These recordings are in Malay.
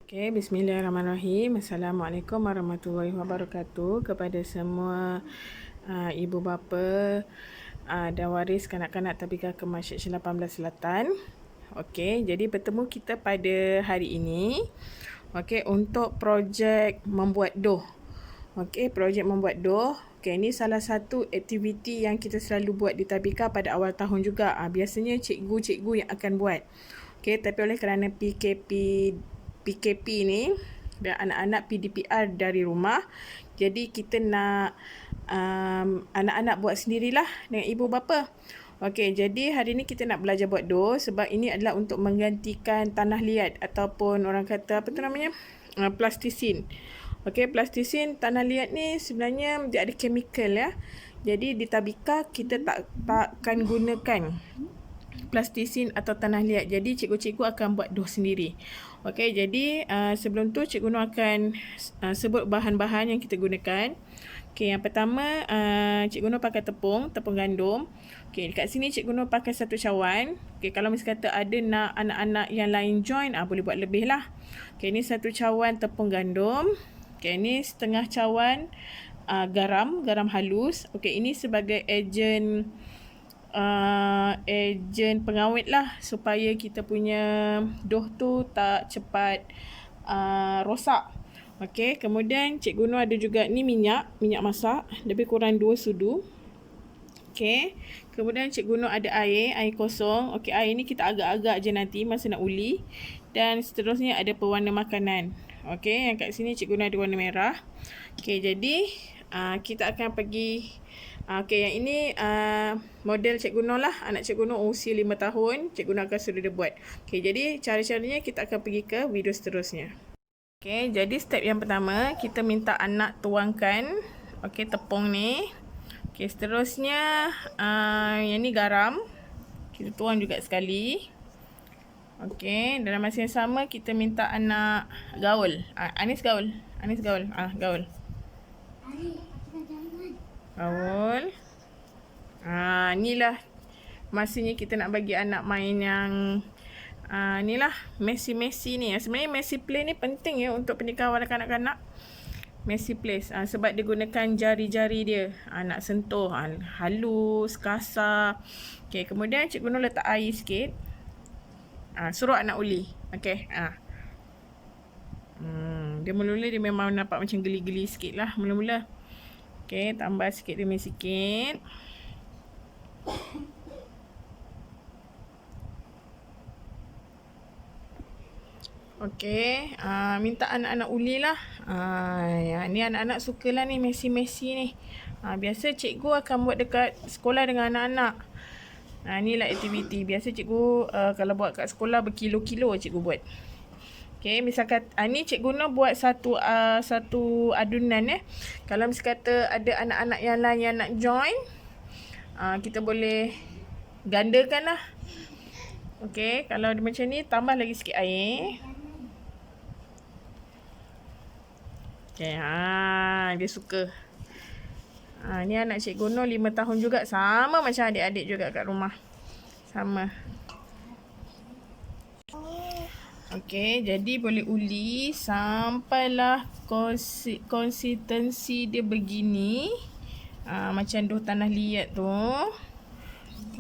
Okay, bismillahirrahmanirrahim. Assalamualaikum warahmatullahi wabarakatuh kepada semua ibu bapa dan waris kanak-kanak Tabika Kemas Seksyen 18 Selatan. Okey, jadi bertemu kita pada hari ini untuk projek membuat dough. Okey, projek membuat dough. Okey, ini salah satu aktiviti yang kita selalu buat di Tabika pada awal tahun juga. Biasanya cikgu-cikgu yang akan buat. Okey, tapi oleh kerana PKP ni dan anak-anak PDPR dari rumah, jadi kita nak anak-anak buat sendirilah dengan ibu bapa. Okey, jadi hari ni kita nak belajar buat dough sebab ini adalah untuk menggantikan tanah liat ataupun orang kata apa tu namanya? Plastisin. Okey, plastisin tanah liat ni sebenarnya dia ada chemical ya. Jadi di Tabika kita takkan gunakan plastisin atau tanah liat. Jadi cikgu-cikgu akan buat dough sendiri. Okey, jadi sebelum tu Cikgu Nur akan sebut bahan-bahan yang kita gunakan. Okey, yang pertama Cikgu Nur pakai tepung gandum. Okey, dekat sini Cikgu Nur pakai satu cawan. Okey, kalau misalnya kata ada nak anak-anak yang lain join, boleh buat lebih lah. Okey, ini satu cawan tepung gandum. Okey, ini setengah cawan garam halus. Okey, ini sebagai ejen pengawet lah supaya kita punya dough tu tak cepat rosak. Okey, kemudian Cikgu Nur ada juga ni minyak masak lebih kurang 2 sudu. Okey, kemudian Cikgu Nur ada air kosong. Okey, air ni kita agak-agak je nanti masa nak uli. Dan seterusnya ada pewarna makanan. Okey, yang kat sini Cikgu Nur ada warna merah. Okey, jadi kita akan pergi. Okey, yang ini model Cikgu Nur lah. Anak Cikgu Nur usia 5 tahun. Cikgu Nur akan suruh dia buat. Okey, jadi cara-caranya kita akan pergi ke video seterusnya. Okey, jadi step yang pertama, kita minta anak tuangkan tepung ni. Okey, seterusnya yang ni garam. Kita tuang juga sekali. Okey, dalam masa yang sama kita minta anak gaul. Anis gaul. Gaul. Inilah masanya kita nak bagi anak main yang inilah messy ni. Sebenarnya messy play ni penting ya untuk pernikahan kanak-kanak. Messy place sebab dia gunakan jari-jari dia. Nak sentuh halus, kasar. Okey, kemudian Cikgu Nur letak air sikit. Suruh anak uli. Okey. Dia mula-mula dia memang nampak macam geli-geli sikit lah mula-mula. Okey, tambah sikit demi sikit. Okey, minta anak-anak uli lah. Ni anak-anak sukalah ni messy ni. Biasa cikgu akan buat dekat sekolah dengan anak-anak. Inilah aktiviti. Biasa cikgu kalau buat kat sekolah berkilo-kilo cikgu buat. Okey, misalkan ni Cikgu Nur buat satu adunan ya. Kalau misalkan kata ada anak-anak yang lain yang nak join, kita boleh gandakan lah. Okey, kalau macam ni tambah lagi sikit air. Okey, dia suka. Ni anak Cikgu Nur 5 tahun juga, sama macam adik-adik juga kat rumah. Sama. Okey, jadi boleh uli sampailah konsistensi dia begini. Macam dough tanah liat tu.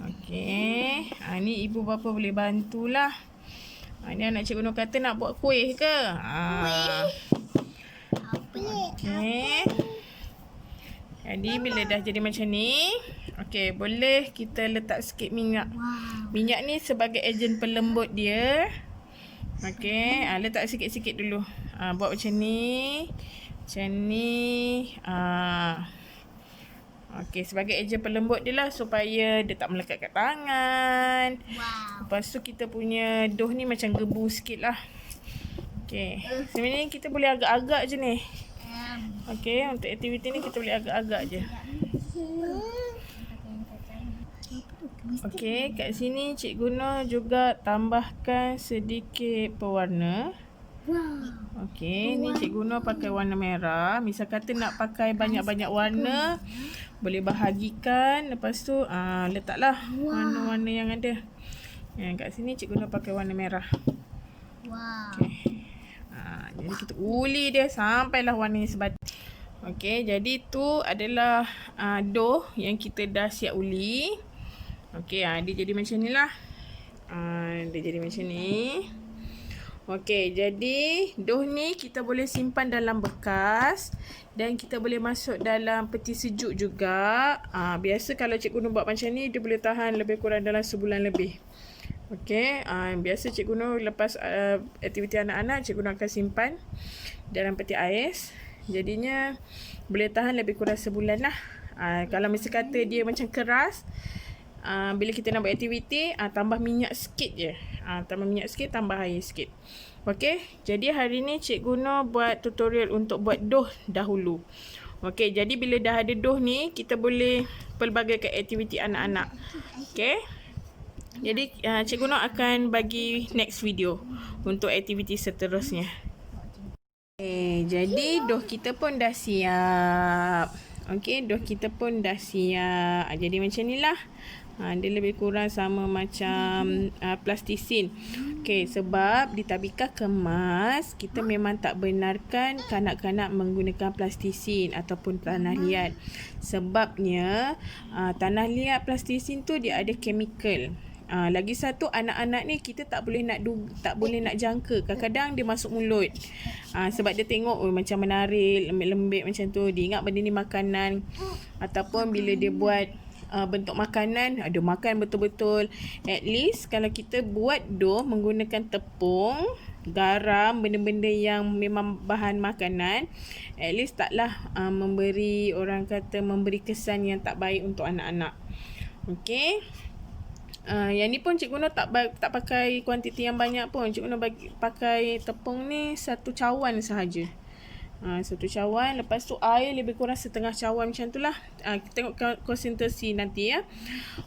Okey, ni ibu bapa boleh bantulah. Ni anak Cikgu Nur kata nak buat kuih ke? Okey. Jadi bila dah jadi macam ni, okey, boleh kita letak sikit minyak. Minyak ni sebagai ejen pelembut dia. Okey, letak sikit-sikit dulu. Buat macam ni. Macam ni. Okey, sebagai ejen pelembut dia lah supaya dia tak melekat kat tangan. Lepas tu kita punya dough ni macam gebu sikit lah. Okey, sebenarnya kita boleh agak-agak je ni. Okey, untuk aktiviti ni kita boleh agak-agak je. Okey, kat sini Cikgu Nur juga tambahkan sedikit pewarna. Okey, ni Cikgu Nur pakai warna merah. Misal kata nak pakai banyak-banyak warna, boleh bahagikan. Lepas tu letaklah warna-warna yang ada. Kat sini Cikgu Nur pakai warna merah. Okey. Jadi kita uli dia sampailah warnanya sebatik. Okey, jadi tu adalah dough yang kita dah siap uli. Okey, dia jadi macam ni lah. Dia jadi macam ni. Okey, jadi dough ni kita boleh simpan dalam bekas dan kita boleh masuk dalam peti sejuk juga. Biasa kalau Cikgu Nur buat macam ni, dia boleh tahan lebih kurang dalam sebulan lebih. Okey, biasa Cikgu Nur lepas aktiviti anak-anak, Cikgu Nur akan simpan dalam peti ais. Jadinya boleh tahan lebih kurang sebulan lah. Kalau mesti kata dia macam keras, bila kita nak buat aktiviti, tambah minyak sikit je. Tambah minyak sikit, tambah air sikit. Okey, jadi hari ni Cikgu Nur buat tutorial untuk buat dough dahulu. Okey, jadi bila dah ada dough ni, kita boleh pelbagaikan aktiviti anak-anak. Okey. Jadi Cikgu Nur akan bagi next video untuk aktiviti seterusnya. Okay, jadi dough kita pun dah siap. Okey, dough kita pun dah siap. Jadi macam ni lah. Dia lebih kurang sama macam plastisin. Okey, sebab di tabika kemas, kita memang tak benarkan kanak-kanak menggunakan plastisin ataupun tanah liat. Sebabnya, tanah liat plastisin tu dia ada chemical. Lagi satu, anak-anak ni kita tak boleh nak jangka. Kadang-kadang dia masuk mulut. Sebab dia tengok macam menarik, lembik-lembik macam tu. Dia ingat benda ni makanan. Ataupun bila dia buat bentuk makanan, dia makan betul-betul. At least kalau kita buat dough menggunakan tepung, garam, benda-benda yang memang bahan makanan, at least taklah memberi kesan yang tak baik untuk anak-anak. Okey. Yang ni pun Cikgu Nur tak pakai kuantiti yang banyak pun. Cikgu Nur pakai tepung ni 1 cawan sahaja. 1 cawan. Lepas tu air lebih kurang setengah cawan macam tu lah. Kita tengok konsentrasi nanti ya.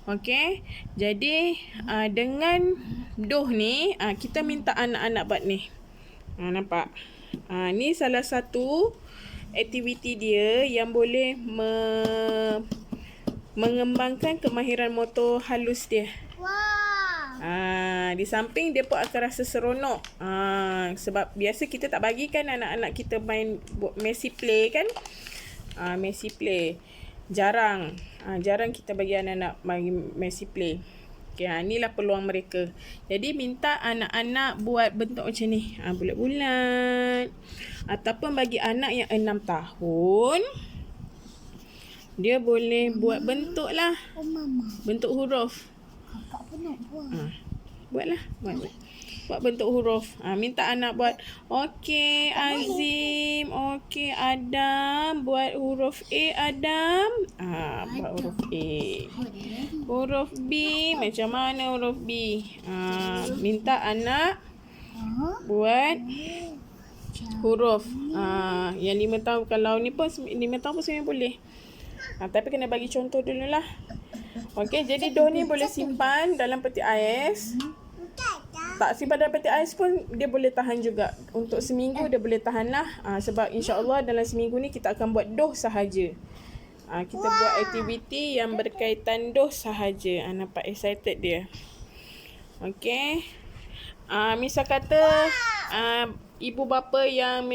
Okey. Jadi dengan dough ni, kita minta anak-anak buat ni. Nampak? Ni salah satu aktiviti dia yang boleh mengembangkan kemahiran motor halus dia. Di samping dia pun akan rasa seronok. Sebab biasa kita tak bagikan anak-anak kita main messy play kan. Messy play jarang kita bagi anak-anak main messy play. Okay, inilah peluang mereka. Jadi minta anak-anak buat bentuk macam ni, bulat-bulat. Ataupun bagi anak yang 6 tahun, dia boleh buat bentuk lah, bentuk huruf. Buatlah, buat bentuk huruf. Minta anak buat. Okey Azim, okey Adam, buat huruf A Adam. Buat huruf A. Huruf B, macam mana huruf B? Minta anak buat huruf. Yang 5 tahun, kalau ni pun 5 tahun pun sebenarnya boleh. Tapi kena bagi contoh dululah. Okey, jadi dough ni boleh simpan dalam peti ais. Tak simpan dalam peti ais pun dia boleh tahan juga. Untuk seminggu dia boleh tahan lah. Sebab insya-Allah dalam seminggu ni kita akan buat dough sahaja. Kita buat aktiviti yang berkaitan dough sahaja. Nampak excited dia. Okey. Misal kata ibu bapa yang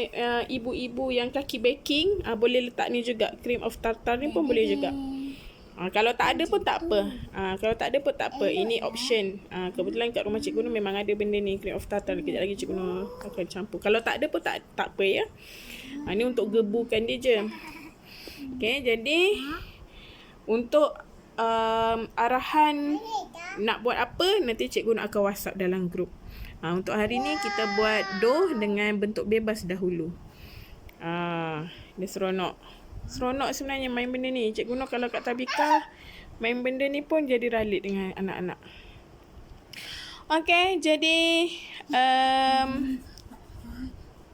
ibu-ibu yang kaki baking, boleh letak ni juga. Cream of tartar ni pun boleh juga. Kalau tak ada pun tak apa. Ini option. Kebetulan kat rumah Cikgu Nur memang ada benda ni, cream of tartar. Kejap lagi Cikgu Nur akan campur. Kalau tak ada pun tak apa ya. Ni untuk gebukan dia je. Okay, jadi untuk arahan nak buat apa, nanti Cikgu Nur akan WhatsApp dalam grup. Untuk hari ni kita buat dough dengan bentuk bebas dahulu. Dia seronok sebenarnya main benda ni. Cikgu Nur kalau kat tabika main benda ni pun jadi ralit dengan anak-anak. Okey, jadi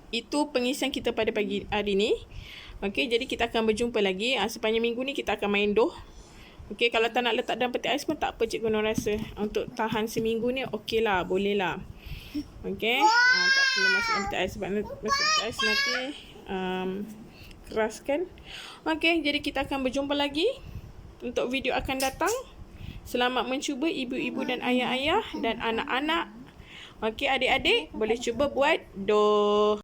itu pengisian kita pada pagi hari ni. Okey, jadi kita akan berjumpa lagi. Sepanjang minggu ni kita akan main dough. Okey, kalau tak nak letak dalam peti ais pun tak apa, Cikgu Nur rasa. Untuk tahan seminggu ni okey lah, boleh lah. Okey, tak perlu masuk dalam peti ais sebab masuk peti ais nanti keras kan. Okey, jadi kita akan berjumpa lagi untuk video akan datang. Selamat mencuba ibu-ibu dan ayah-ayah dan anak-anak. Okey, adik-adik boleh cuba buat dough.